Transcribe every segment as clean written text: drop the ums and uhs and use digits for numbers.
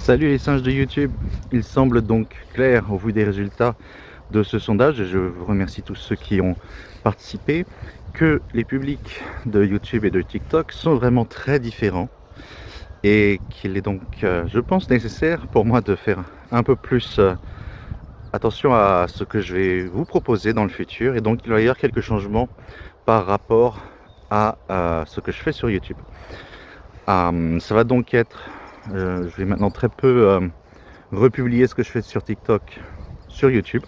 Salut les singes de YouTube, il semble donc clair au vu des résultats de ce sondage, et je vous remercie tous ceux qui ont participé, que les publics de YouTube et de TikTok sont vraiment très différents et qu'il est donc, je pense, nécessaire pour moi de faire un peu plus attention à ce que je vais vous proposer dans le futur, et donc il va y avoir quelques changements par rapport à ce que je fais sur YouTube. Ça va donc être, je vais maintenant très peu republier ce que je fais sur TikTok sur YouTube,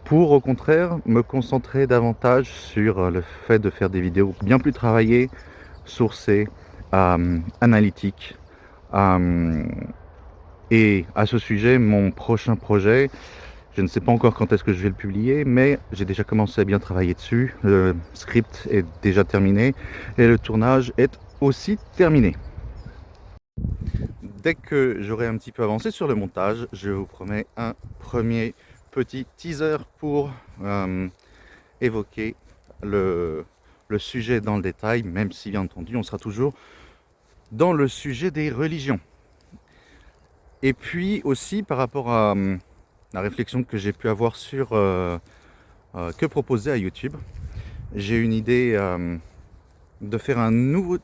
pour au contraire me concentrer davantage sur le fait de faire des vidéos bien plus travaillées, sourcées, analytiques. Et à ce sujet, mon prochain projet, je ne sais pas encore quand est-ce que je vais le publier, mais j'ai déjà commencé à bien travailler dessus. Le script est déjà terminé et le tournage est aussi terminé. Dès que j'aurai un petit peu avancé sur le montage, je vous promets un premier petit teaser pour évoquer le sujet dans le détail, même si bien entendu on sera toujours dans le sujet des religions. Et puis aussi par rapport à la réflexion que j'ai pu avoir sur que proposer à YouTube, j'ai une idée de faire un nouveau,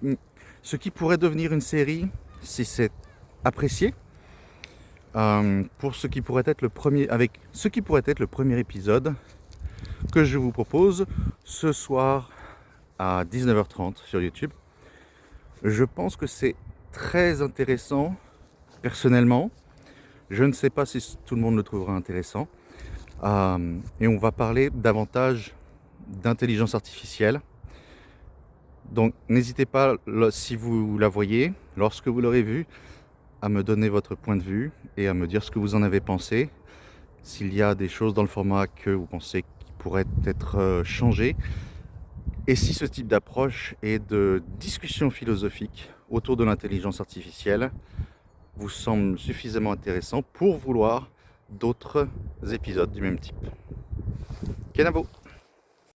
ce qui pourrait devenir une série si c'est apprécié, pour ce qui pourrait être le premier, avec ce qui pourrait être le premier épisode que je vous propose ce soir à 19h30 sur YouTube. Je pense que c'est très intéressant personnellement. Je ne sais pas si tout le monde le trouvera intéressant. Et on va parler davantage d'intelligence artificielle. Donc n'hésitez pas, si vous la voyez, lorsque vous l'aurez vue, à me donner votre point de vue et à me dire ce que vous en avez pensé. S'il y a des choses dans le format que vous pensez qui pourraient être changées. Et si ce type d'approche et de discussion philosophique autour de l'intelligence artificielle vous semble suffisamment intéressant pour vouloir d'autres épisodes du même type. Kenavo!